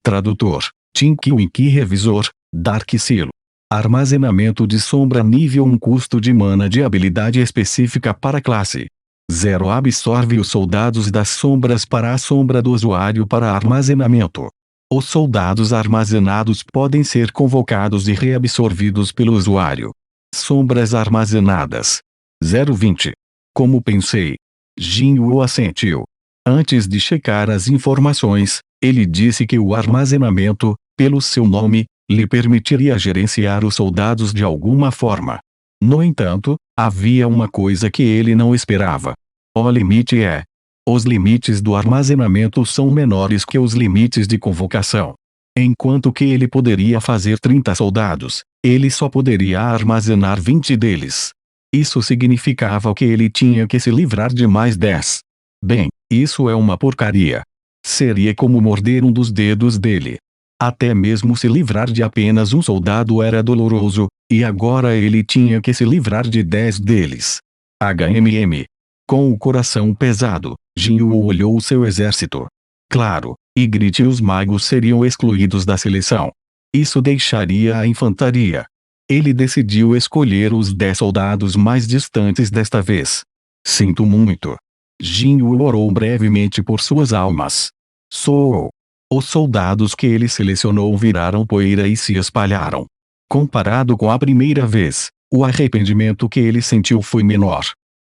Tradutor, Tinky Winky Revisor, Dark Silo. Armazenamento de sombra nível 1 custo de mana de habilidade específica para classe 0 absorve os soldados das sombras para a sombra do usuário para armazenamento. Os soldados armazenados podem ser convocados e reabsorvidos pelo usuário. Sombras armazenadas 0,20. Como pensei. Jinwoo assentiu. Antes de checar as informações, ele disse que o armazenamento, pelo seu nome, lhe permitiria gerenciar os soldados de alguma forma. No entanto, havia uma coisa que ele não esperava. O limite é: os limites do armazenamento são menores que os limites de convocação. Enquanto que ele poderia fazer 30 soldados, ele só poderia armazenar 20 deles. Isso significava que ele tinha que se livrar de mais 10. Bem, isso é uma porcaria. Seria como morder um dos dedos dele. Até mesmo se livrar de apenas um soldado era doloroso, e agora ele tinha que se livrar de 10 deles. Com o coração pesado, Jinwoo olhou seu exército. Claro, Ygritte e os magos seriam excluídos da seleção. Isso deixaria a infantaria. Ele decidiu escolher os 10 soldados mais distantes desta vez. Sinto muito. Jinwoo orou brevemente por suas almas. Soou. Os soldados que ele selecionou viraram poeira e se espalharam. Comparado com a primeira vez, o arrependimento que ele sentiu foi menor.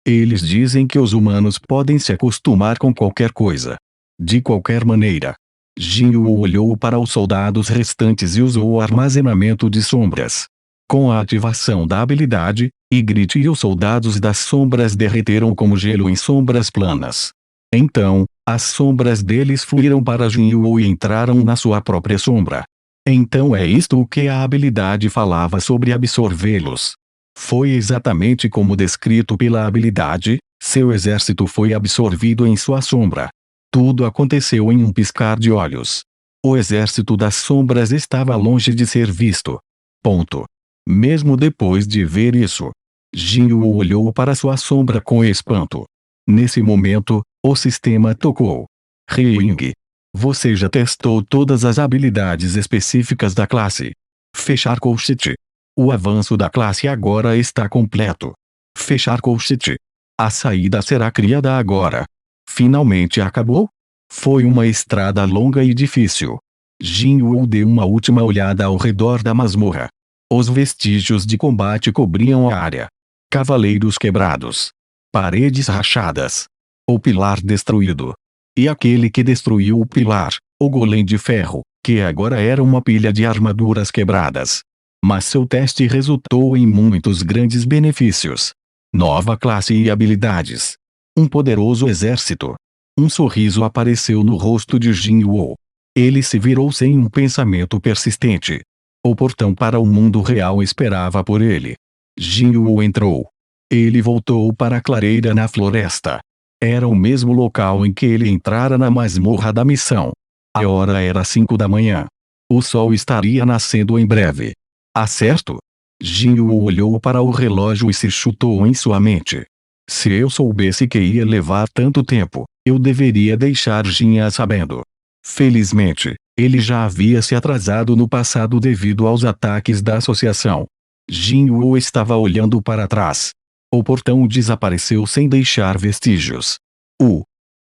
Eles dizem que os humanos podem se acostumar com qualquer coisa. De qualquer maneira. Jinwoo olhou para os soldados restantes e usou o armazenamento de sombras. Com a ativação da habilidade, Ygritte e os soldados das sombras derreteram como gelo em sombras planas. Então, as sombras deles fluíram para Jinwoo e entraram na sua própria sombra. Então é isto o que a habilidade falava sobre absorvê-los. Foi exatamente como descrito pela habilidade, seu exército foi absorvido em sua sombra. Tudo aconteceu em um piscar de olhos. O exército das sombras estava longe de ser visto. Ponto. Mesmo depois de ver isso, Jinwoo olhou para sua sombra com espanto. Nesse momento, o sistema tocou. Rying. Você já testou todas as habilidades específicas da classe. Fechar colchete. O avanço da classe agora está completo. Fechar colchete. A saída será criada agora. Finalmente acabou? Foi uma estrada longa e difícil. Jinwoo deu uma última olhada ao redor da masmorra. Os vestígios de combate cobriam a área. Cavaleiros quebrados. Paredes rachadas. O pilar destruído. E aquele que destruiu o pilar, o golem de ferro, que agora era uma pilha de armaduras quebradas. Mas seu teste resultou em muitos grandes benefícios. Nova classe e habilidades. Um poderoso exército. Um sorriso apareceu no rosto de Jinwoo. Ele se virou sem um pensamento persistente. O portão para o mundo real esperava por ele. Jinwoo entrou. Ele voltou para a clareira na floresta. Era o mesmo local em que ele entrara na masmorra da missão. A hora era 5 da manhã. O sol estaria nascendo em breve. Acerto? Jinwoo olhou para o relógio e se chutou em sua mente. Se eu soubesse que ia levar tanto tempo, eu deveria deixar Jinha sabendo. Felizmente, ele já havia se atrasado no passado devido aos ataques da associação. Jinwoo estava olhando para trás. O portão desapareceu sem deixar vestígios.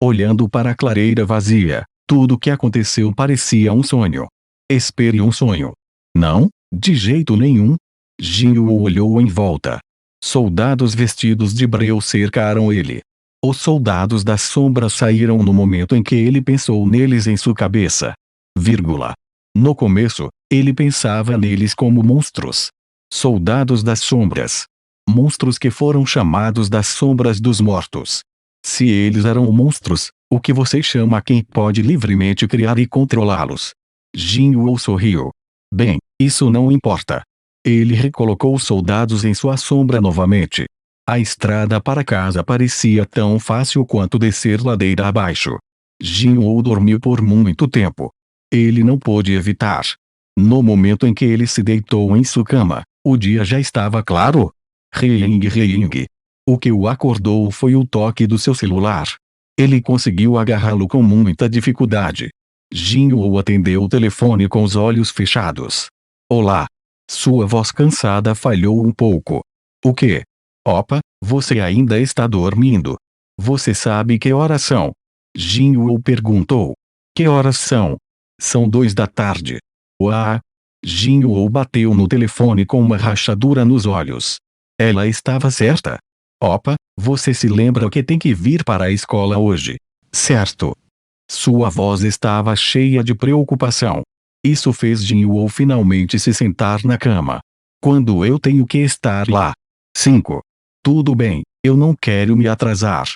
Olhando para a clareira vazia, tudo o que aconteceu parecia um sonho. Espere um sonho. Não, de jeito nenhum. Jinwoo olhou em volta. Soldados vestidos de breu cercaram ele. Os soldados das sombras saíram no momento em que ele pensou neles em sua cabeça. No começo, ele pensava neles como monstros. Soldados das sombras. Monstros que foram chamados das sombras dos mortos. Se eles eram monstros, o que você chama quem pode livremente criar e controlá-los? Jinwoo sorriu. Bem, isso não importa. Ele recolocou os soldados em sua sombra novamente. A estrada para casa parecia tão fácil quanto descer ladeira abaixo. Jinwoo dormiu por muito tempo. Ele não pôde evitar. No momento em que ele se deitou em sua cama, o dia já estava claro. Rying. O que o acordou foi o toque do seu celular. Ele conseguiu agarrá-lo com muita dificuldade. Jin-Woo atendeu o telefone com os olhos fechados. Olá. Sua voz cansada falhou um pouco. O quê? Opa, você ainda está dormindo. Você sabe que horas são? Jin-Woo perguntou. Que horas são? São 2 da tarde. Uá! Jin-Woo bateu no telefone com uma rachadura nos olhos. Ela estava certa. Opa, você se lembra que tem que vir para a escola hoje, certo? Sua voz estava cheia de preocupação. Isso fez Jin-Woo finalmente se sentar na cama. Quando eu tenho que estar lá? 5. Tudo bem, eu não quero me atrasar.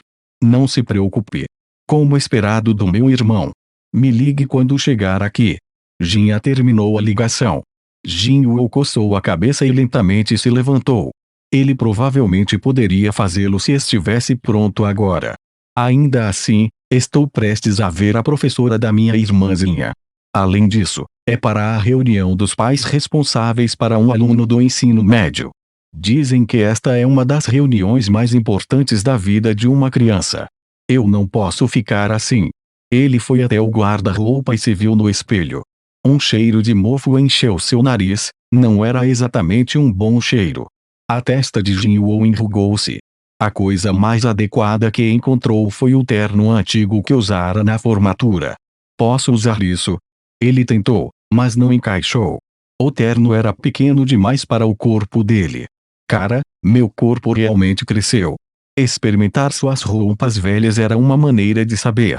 Não se preocupe. Como esperado do meu irmão. Me ligue quando chegar aqui. Jinha terminou a ligação. Jin-Woo coçou a cabeça e lentamente se levantou. Ele provavelmente poderia fazê-lo se estivesse pronto agora. Ainda assim, estou prestes a ver a professora da minha irmãzinha. Além disso, é para a reunião dos pais responsáveis para um aluno do ensino médio. Dizem que esta é uma das reuniões mais importantes da vida de uma criança. Eu não posso ficar assim. Ele foi até o guarda-roupa e se viu no espelho. Um cheiro de mofo encheu seu nariz, não era exatamente um bom cheiro. A testa de Jin-Woo enrugou-se. A coisa mais adequada que encontrou foi o terno antigo que usara na formatura. Posso usar isso? Ele tentou, mas não encaixou. O terno era pequeno demais para o corpo dele. Cara, meu corpo realmente cresceu. Experimentar suas roupas velhas era uma maneira de saber.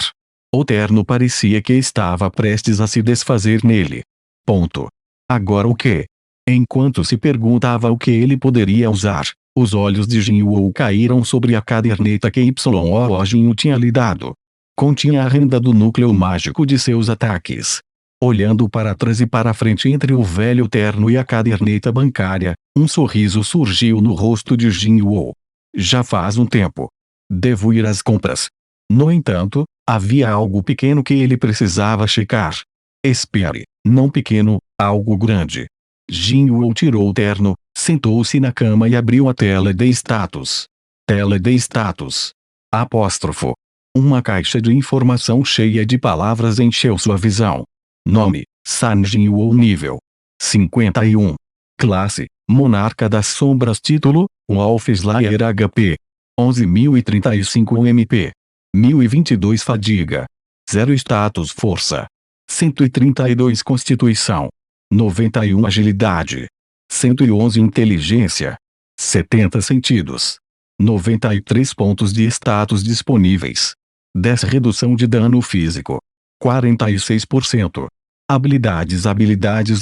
O terno parecia que estava prestes a se desfazer nele. Ponto. Agora o quê? Enquanto se perguntava o que ele poderia usar, os olhos de Jin-Woo caíram sobre a caderneta que Jinwoo tinha lhe dado. Continha a renda do núcleo mágico de seus ataques. Olhando para trás e para frente entre o velho terno e a caderneta bancária, um sorriso surgiu no rosto de Jin-Woo. Já faz um tempo. Devo ir às compras. No entanto, havia algo pequeno que ele precisava checar. Espere, não pequeno, algo grande. Jin-Woo tirou o terno, sentou-se na cama e abriu a tela de status. Tela de status. Apóstrofo. Uma caixa de informação cheia de palavras encheu sua visão. Nome: San Jin-Woo. Nível: 51. Classe: Monarca das Sombras. Título: Wolf Slayer HP. 11.035 MP. 1022 Fadiga. 0 Status Força. 132 Constituição. 91 Agilidade. 111 Inteligência. 70 Sentidos. 93 pontos de status disponíveis. 10 Redução de dano físico. 46%. Habilidades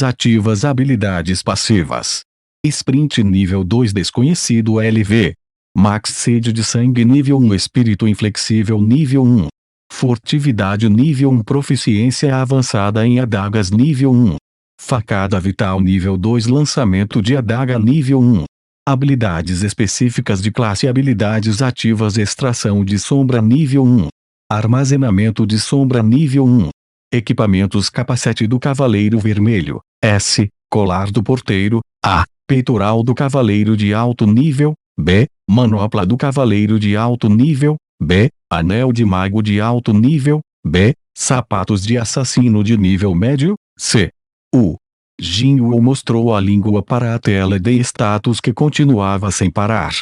ativas. Habilidades passivas. Sprint nível 2 desconhecido LV. Max sede de sangue nível 1. Espírito inflexível nível 1. Furtividade nível 1. Proficiência avançada em adagas nível 1. Facada vital nível 2. Lançamento de adaga nível 1. Habilidades específicas de classe. Habilidades ativas. Extração de sombra nível 1. Armazenamento de sombra nível 1. Equipamentos. Capacete do Cavaleiro Vermelho, S. Colar do Porteiro, A. Peitoral do Cavaleiro de alto nível, B. Manopla do Cavaleiro de alto nível, B. Anel de Mago de alto nível, B. Sapatos de Assassino de nível médio, C. U. Jin-Woo mostrou a língua para a tela de status que continuava sem parar.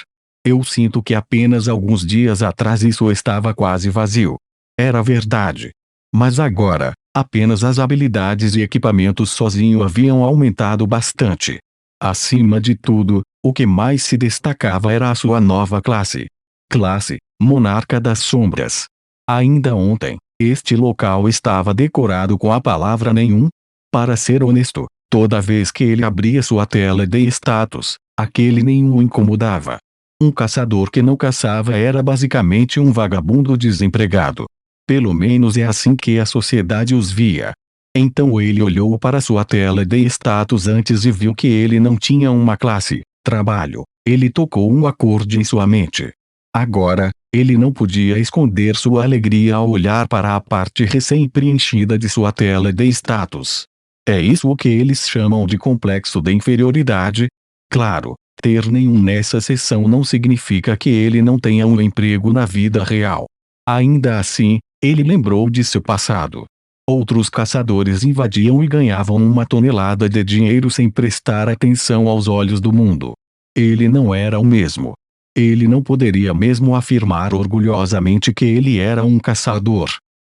Eu sinto que apenas alguns dias atrás isso estava quase vazio. Era verdade. Mas agora, apenas as habilidades e equipamentos sozinho haviam aumentado bastante. Acima de tudo, o que mais se destacava era a sua nova classe. Classe: Monarca das Sombras. Ainda ontem, este local estava decorado com a palavra nenhum. Para ser honesto, toda vez que ele abria sua tela de status, aquele nenhum o incomodava. Um caçador que não caçava era basicamente um vagabundo desempregado. Pelo menos é assim que a sociedade os via. Então ele olhou para sua tela de status antes e viu que ele não tinha uma classe, trabalho. Ele tocou um acorde em sua mente. Agora, ele não podia esconder sua alegria ao olhar para a parte recém-preenchida de sua tela de status. É isso o que eles chamam de complexo de inferioridade? Claro, ter nenhum nessa seção não significa que ele não tenha um emprego na vida real. Ainda assim, ele lembrou de seu passado. Outros caçadores invadiam e ganhavam uma tonelada de dinheiro sem prestar atenção aos olhos do mundo. Ele não era o mesmo. Ele não poderia mesmo afirmar orgulhosamente que ele era um caçador.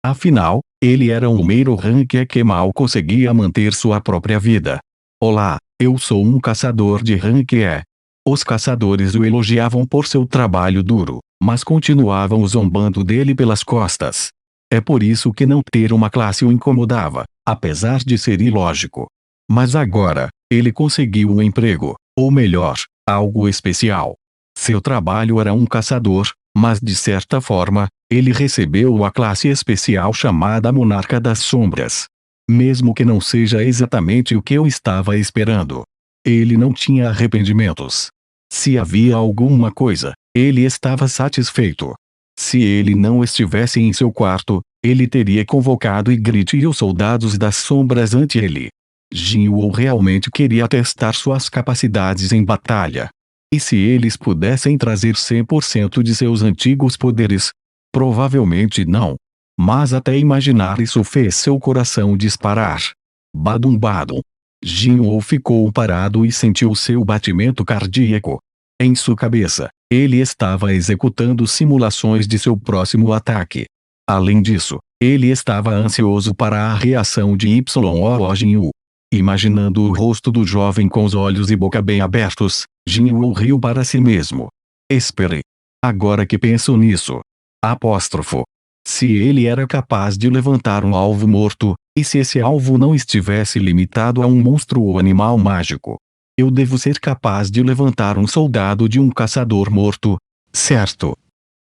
Afinal, ele era um mero ranquear que mal conseguia manter sua própria vida. Olá, eu sou um caçador de ranquear. Os caçadores o elogiavam por seu trabalho duro, mas continuavam zombando dele pelas costas. É por isso que não ter uma classe o incomodava, apesar de ser ilógico. Mas agora, ele conseguiu um emprego, ou melhor, algo especial. Seu trabalho era um caçador, mas de certa forma, ele recebeu a classe especial chamada Monarca das Sombras. Mesmo que não seja exatamente o que eu estava esperando. Ele não tinha arrependimentos. Se havia alguma coisa, ele estava satisfeito. Se ele não estivesse em seu quarto, ele teria convocado Ygritte e os soldados das sombras ante ele. Jin-Woo realmente queria testar suas capacidades em batalha. E se eles pudessem trazer 100% de seus antigos poderes? Provavelmente não. Mas até imaginar isso fez seu coração disparar. Badum badum. Jin-Woo ficou parado e sentiu seu batimento cardíaco. Em sua cabeça, ele estava executando simulações de seu próximo ataque. Além disso, ele estava ansioso para a reação de Yoo Jin-Woo. Imaginando o rosto do jovem com os olhos e boca bem abertos, Jin-Woo riu para si mesmo. Espere. Agora que penso nisso. Apóstrofo. Se ele era capaz de levantar um alvo morto, e se esse alvo não estivesse limitado a um monstro ou animal mágico? Eu devo ser capaz de levantar um soldado de um caçador morto, certo?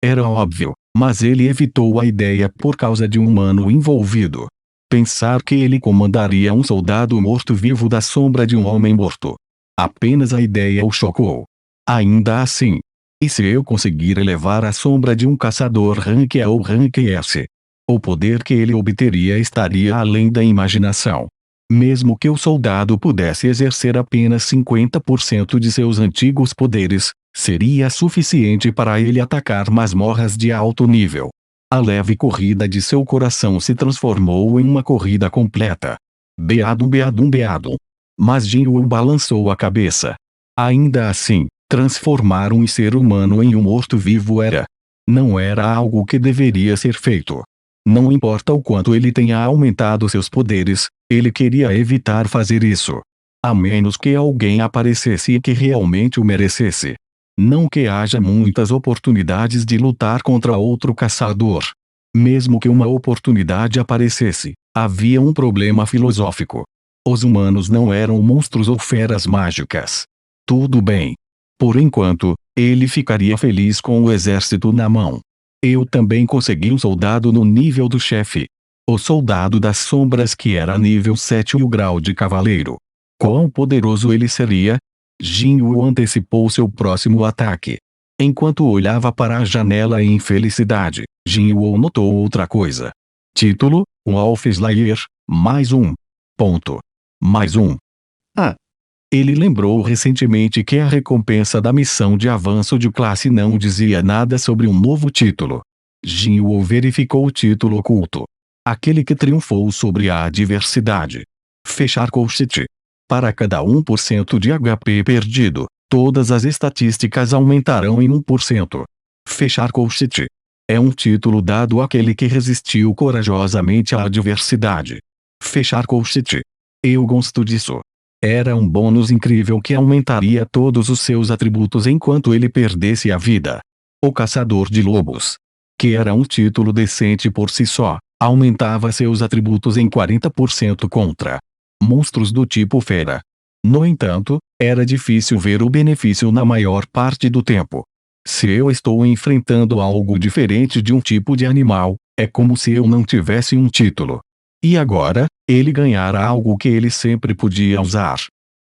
Era óbvio, mas ele evitou a ideia por causa de um humano envolvido. Pensar que ele comandaria um soldado morto-vivo da sombra de um homem morto. Apenas a ideia o chocou. Ainda assim. E se eu conseguir elevar a sombra de um caçador rank A ou rank S? O poder que ele obteria estaria além da imaginação. Mesmo que o soldado pudesse exercer apenas 50% de seus antigos poderes, seria suficiente para ele atacar masmorras de alto nível. A leve corrida de seu coração se transformou em uma corrida completa. Beadum beadum beadum. Mas Jin-Woo balançou a cabeça. Ainda assim, transformar um ser humano em um morto-vivo não era algo que deveria ser feito. Não importa o quanto ele tenha aumentado seus poderes, ele queria evitar fazer isso. A menos que alguém aparecesse e que realmente o merecesse. Não que haja muitas oportunidades de lutar contra outro caçador. Mesmo que uma oportunidade aparecesse, havia um problema filosófico. Os humanos não eram monstros ou feras mágicas. Tudo bem. Por enquanto, ele ficaria feliz com o exército na mão. Eu também consegui um soldado no nível do chefe. O soldado das sombras que era nível 7 e o grau de cavaleiro. Quão poderoso ele seria? Jin-Woo antecipou seu próximo ataque. Enquanto olhava para a janela em felicidade, Jin-Woo notou outra coisa. Título: Wolf Slayer, mais um. Ponto. Mais um. Ele lembrou recentemente que a recompensa da missão de avanço de classe não dizia nada sobre um novo título. Jin-Woo verificou o título oculto. Aquele que triunfou sobre a adversidade. Fechar colchete. Para cada 1% de HP perdido, todas as estatísticas aumentarão em 1%. Fechar colchete. É um título dado àquele que resistiu corajosamente à adversidade. Fechar colchete. Eu gosto disso. Era um bônus incrível que aumentaria todos os seus atributos enquanto ele perdesse a vida. O Caçador de Lobos. Que era um título decente por si só, aumentava seus atributos em 40% contra monstros do tipo fera. No entanto, era difícil ver o benefício na maior parte do tempo. Se eu estou enfrentando algo diferente de um tipo de animal, é como se eu não tivesse um título. E agora, ele ganhara algo que ele sempre podia usar.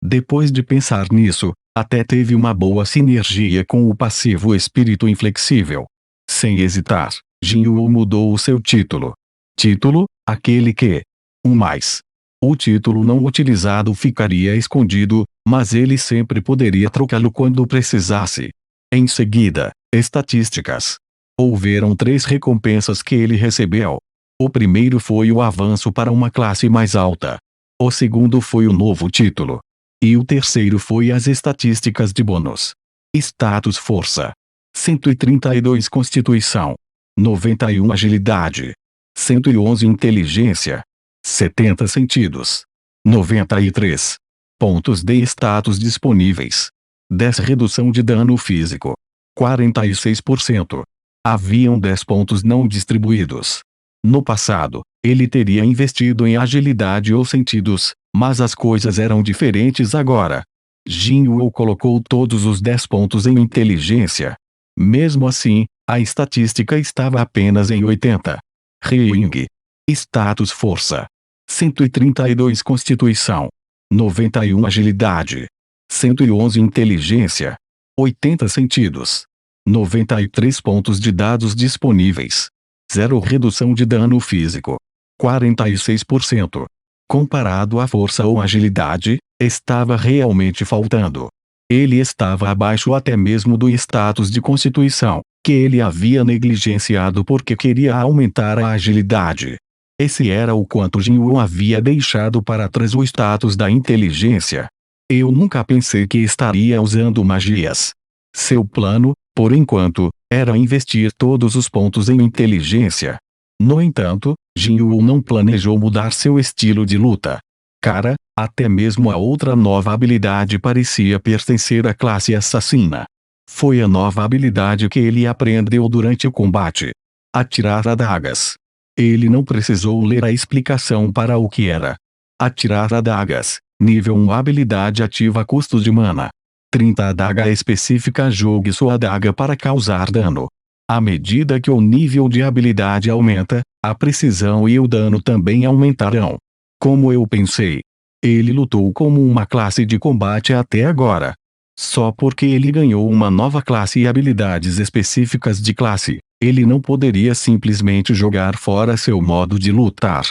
Depois de pensar nisso, até teve uma boa sinergia com o passivo Espírito Inflexível. Sem hesitar, Jin-Woo mudou o seu título. Título: aquele que. Mais. O título não utilizado ficaria escondido, mas ele sempre poderia trocá-lo quando precisasse. Em seguida, estatísticas. Houveram 3 recompensas que ele recebeu. O primeiro foi o avanço para uma classe mais alta. O segundo foi o novo título. E o terceiro foi as estatísticas de bônus. Status Força. 132 Constituição. 91 Agilidade. 111 Inteligência. 70 Sentidos. 93 pontos de status disponíveis. 10 Redução de dano físico. 46%. Haviam 10 pontos não distribuídos. No passado, ele teria investido em agilidade ou sentidos, mas as coisas eram diferentes agora. Jinwoo colocou todos os 10 pontos em inteligência. Mesmo assim, a estatística estava apenas em 80. Rying. Status Força. 132 Constituição. 91 Agilidade. 111 Inteligência. 80 Sentidos. 93 pontos de dados disponíveis. 0 Redução de dano físico. 46%. Comparado à força ou agilidade, estava realmente faltando. Ele estava abaixo até mesmo do status de constituição, que ele havia negligenciado porque queria aumentar a agilidade. Esse era o quanto Jinwoo havia deixado para trás o status da inteligência. Eu nunca pensei que estaria usando magias. Seu plano, por enquanto, era investir todos os pontos em inteligência. No entanto, Jinwoo não planejou mudar seu estilo de luta. Cara, até mesmo a outra nova habilidade parecia pertencer à classe assassina. Foi a nova habilidade que ele aprendeu durante o combate. Atirar adagas. Ele não precisou ler a explicação para o que era. Atirar adagas. Nível 1 habilidade ativa custo de mana. 30 adaga específica. Jogue sua adaga para causar dano. À medida que o nível de habilidade aumenta, a precisão e o dano também aumentarão. Como eu pensei. Ele lutou como uma classe de combate até agora. Só porque ele ganhou uma nova classe e habilidades específicas de classe, ele não poderia simplesmente jogar fora seu modo de lutar.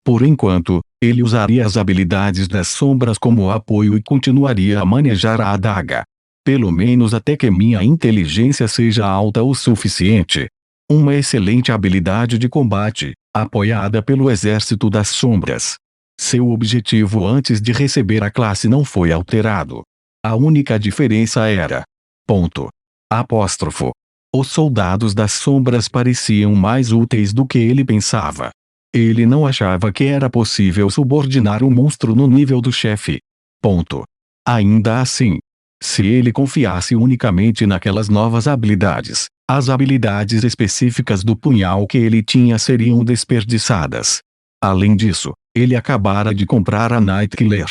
Por enquanto, ele usaria as habilidades das sombras como apoio e continuaria a manejar a adaga. Pelo menos até que minha inteligência seja alta o suficiente. Uma excelente habilidade de combate, apoiada pelo exército das sombras. Seu objetivo antes de receber a classe não foi alterado. A única diferença era... Ponto. Apóstrofo. Os soldados das sombras pareciam mais úteis do que ele pensava. Ele não achava que era possível subordinar um monstro no nível do chefe. Ponto. Ainda assim, se ele confiasse unicamente naquelas novas habilidades, as habilidades específicas do punhal que ele tinha seriam desperdiçadas. Além disso, ele acabara de comprar a Nightkiller.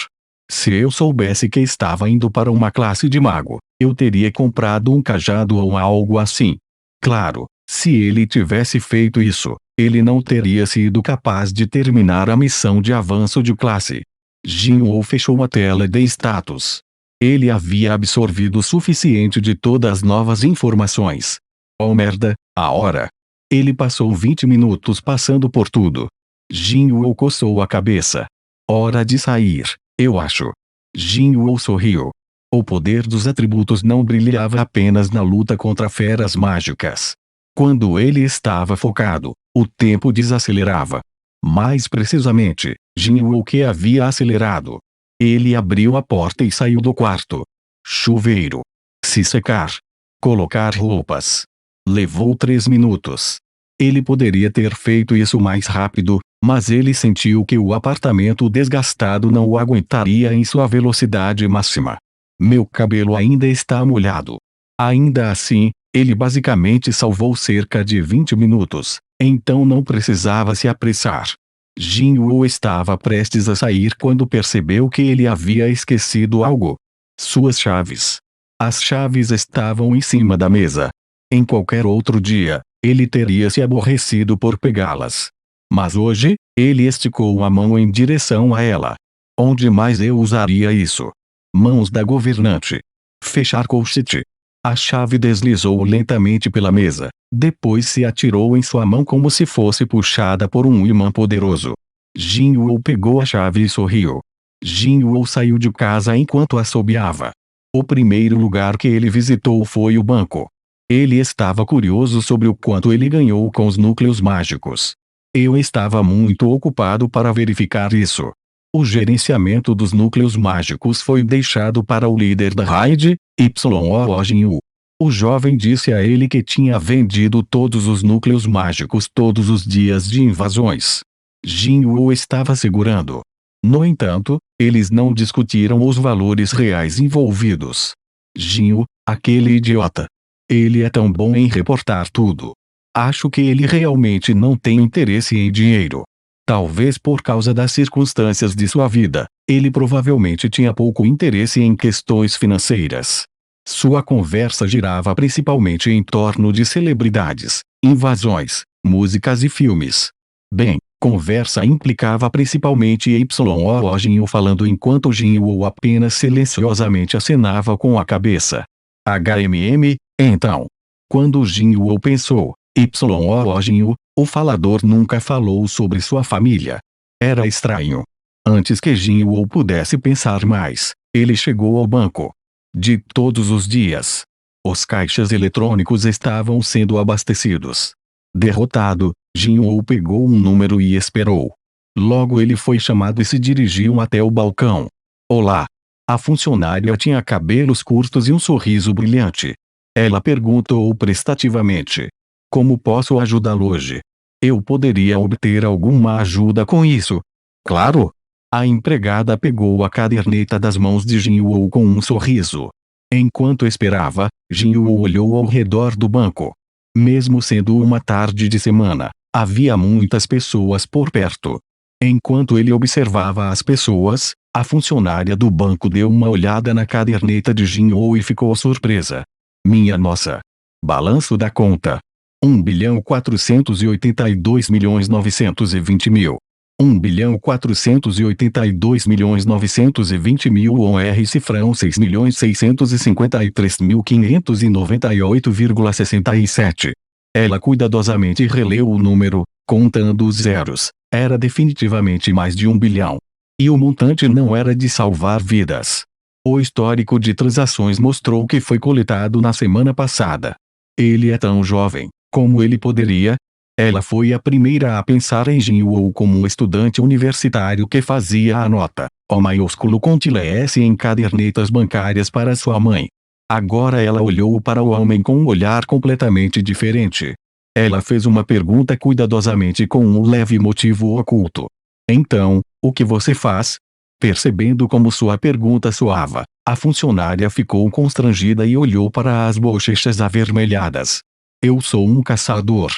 Se eu soubesse que estava indo para uma classe de mago, eu teria comprado um cajado ou algo assim. Claro, se ele tivesse feito isso, ele não teria sido capaz de terminar a missão de avanço de classe. Jinwoo fechou a tela de status. Ele havia absorvido o suficiente de todas as novas informações. Oh merda, a hora. Ele passou 20 minutos passando por tudo. Jinwoo coçou a cabeça. Hora de sair, eu acho. Jinwoo sorriu. O poder dos atributos não brilhava apenas na luta contra feras mágicas. Quando ele estava focado, o tempo desacelerava. Mais precisamente, Jinwoo que havia acelerado. Ele abriu a porta e saiu do quarto. Chuveiro. Se secar. Colocar roupas. Levou 3 minutos. Ele poderia ter feito isso mais rápido, mas ele sentiu que o apartamento desgastado não o aguentaria em sua velocidade máxima. Meu cabelo ainda está molhado. Ainda assim, ele basicamente salvou cerca de 20 minutos, então não precisava se apressar. Jinwoo estava prestes a sair quando percebeu que ele havia esquecido algo. Suas chaves. As chaves estavam em cima da mesa. Em qualquer outro dia, ele teria se aborrecido por pegá-las. Mas hoje, ele esticou a mão em direção a ela. Onde mais eu usaria isso? Mãos da governante. Fechar colchete. A chave deslizou lentamente pela mesa, depois se atirou em sua mão como se fosse puxada por um imã poderoso. Jinwoo pegou a chave e sorriu. Jinwoo saiu de casa enquanto assobiava. O primeiro lugar que ele visitou foi o banco. Ele estava curioso sobre o quanto ele ganhou com os núcleos mágicos. Eu estava muito ocupado para verificar isso. O gerenciamento dos núcleos mágicos foi deixado para o líder da raid, Yoo Jin-woo. O jovem disse a ele que tinha vendido todos os núcleos mágicos todos os dias de invasões. Jin-woo estava segurando. No entanto, eles não discutiram os valores reais envolvidos. Jin-woo, aquele idiota. Ele é tão bom em reportar tudo. Acho que ele realmente não tem interesse em dinheiro. Talvez por causa das circunstâncias de sua vida, ele provavelmente tinha pouco interesse em questões financeiras. Sua conversa girava principalmente em torno de celebridades, invasões, músicas e filmes. Bem, conversa implicava principalmente Yoo Jin-woo falando enquanto Jin-woo apenas silenciosamente acenava com a cabeça. Então. Quando Jin-woo pensou, Yoo Jin-woo, o falador nunca falou sobre sua família. Era estranho. Antes que Jin-woo pudesse pensar mais, ele chegou ao banco. De todos os dias, os caixas eletrônicos estavam sendo abastecidos. Derrotado, Jin-woo pegou um número e esperou. Logo ele foi chamado e se dirigiu até o balcão. Olá. A funcionária tinha cabelos curtos e um sorriso brilhante. Ela perguntou prestativamente. Como posso ajudá-lo hoje? Eu poderia obter alguma ajuda com isso? Claro. A empregada pegou a caderneta das mãos de Jin-woo com um sorriso. Enquanto esperava, Jin-woo olhou ao redor do banco. Mesmo sendo uma tarde de semana, havia muitas pessoas por perto. Enquanto ele observava as pessoas, a funcionária do banco deu uma olhada na caderneta de Jin-woo e ficou surpresa. Minha nossa! Balanço da conta. 1.482.920.000. 1.482.920.000 OR cifrão 6.653.598,67. Ela cuidadosamente releu o número, contando os zeros. Era definitivamente mais de 1 bilhão. E o montante não era de salvar vidas. O histórico de transações mostrou que foi coletado na semana passada. Ele é tão jovem, como ele poderia? Ela foi a primeira a pensar em Jin-woo como um estudante universitário que fazia a nota, O maiúsculo com tilde em cadernetas bancárias para sua mãe. Agora ela olhou para o homem com um olhar completamente diferente. Ela fez uma pergunta cuidadosamente com um leve motivo oculto. Então, o que você faz? Percebendo como sua pergunta soava, a funcionária ficou constrangida e olhou para as bochechas avermelhadas. Eu sou um caçador.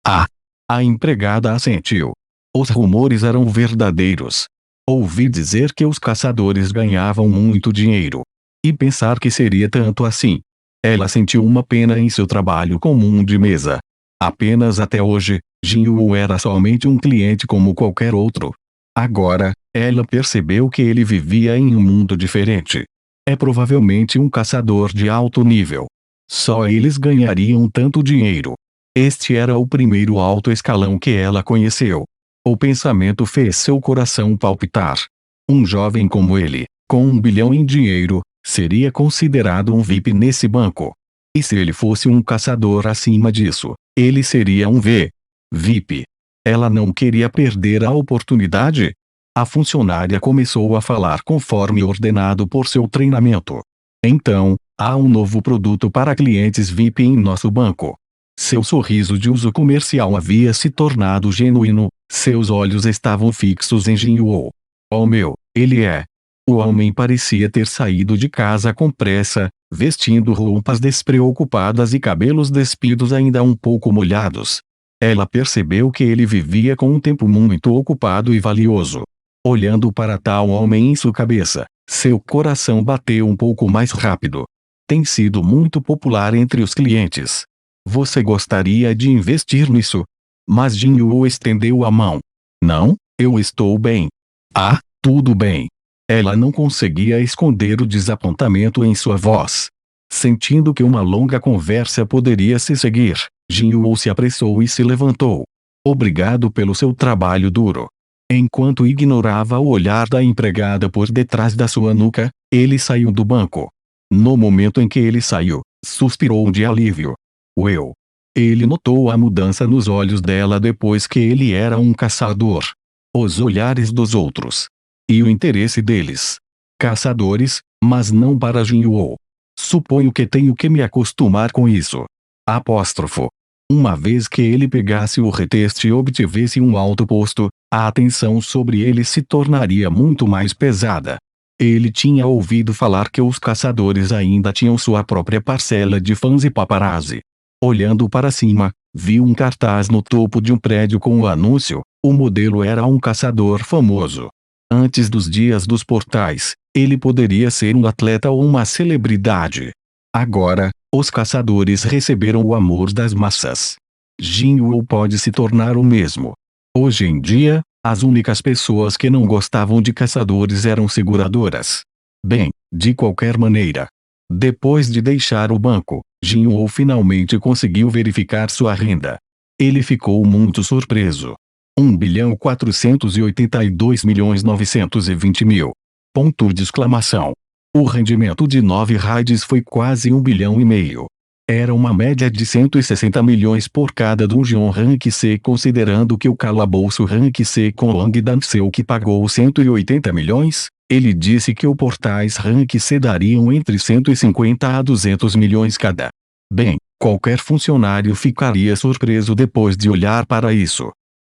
Ah! A empregada assentiu. Os rumores eram verdadeiros. Ouvi dizer que os caçadores ganhavam muito dinheiro. E pensar que seria tanto assim. Ela sentiu uma pena em seu trabalho comum de mesa. Apenas até hoje, Jin-woo era somente um cliente como qualquer outro. Agora, ela percebeu que ele vivia em um mundo diferente. É provavelmente um caçador de alto nível. Só eles ganhariam tanto dinheiro. Este era o primeiro alto escalão que ela conheceu. O pensamento fez seu coração palpitar. Um jovem como ele, com 1 bilhão em dinheiro, seria considerado um VIP nesse banco. E se ele fosse um caçador acima disso, ele seria um VIP. Ela não queria perder a oportunidade. A funcionária começou a falar conforme ordenado por seu treinamento. Então, há um novo produto para clientes VIP em nosso banco. Seu sorriso de uso comercial havia se tornado genuíno, seus olhos estavam fixos em Jin-woo. Oh meu, ele é. O homem parecia ter saído de casa com pressa, vestindo roupas despreocupadas e cabelos despidos ainda um pouco molhados. Ela percebeu que ele vivia com um tempo muito ocupado e valioso. Olhando para tal homem em sua cabeça, seu coração bateu um pouco mais rápido. Tem sido muito popular entre os clientes. Você gostaria de investir nisso? Mas Jin-woo estendeu a mão. Não, eu estou bem. Ah, tudo bem. Ela não conseguia esconder o desapontamento em sua voz. Sentindo que uma longa conversa poderia se seguir, Jin-woo se apressou e se levantou. Obrigado pelo seu trabalho duro. Enquanto ignorava o olhar da empregada por detrás da sua nuca, ele saiu do banco. No momento em que ele saiu, suspirou de alívio. Uau! Ele notou a mudança nos olhos dela depois que ele era um caçador. Os olhares dos outros. E o interesse deles. Caçadores, mas não para Jinwoo. Suponho que tenho que me acostumar com isso. Apóstrofo. Uma vez que ele pegasse o reteste e obtivesse um alto posto, a atenção sobre ele se tornaria muito mais pesada. Ele tinha ouvido falar que os caçadores ainda tinham sua própria parcela de fãs e paparazzi. Olhando para cima, viu um cartaz no topo de um prédio com o anúncio: o modelo era um caçador famoso. Antes dos dias dos portais, ele poderia ser um atleta ou uma celebridade. Agora, os caçadores receberam o amor das massas. Jinwoo pode se tornar o mesmo. Hoje em dia, as únicas pessoas que não gostavam de caçadores eram seguradoras. Bem, de qualquer maneira. Depois de deixar o banco, Jinwoo finalmente conseguiu verificar sua renda. Ele ficou muito surpreso. 1.482.920.000. Ponto de exclamação. O rendimento de 9 raids foi quase 1,5 bilhão. Era uma média de 160 milhões por cada dungeon rank C, considerando que o calabouço rank C com Long Danceu que pagou 180 milhões, ele disse que o portais rank C dariam entre 150 a 200 milhões cada. Bem, qualquer funcionário ficaria surpreso depois de olhar para isso.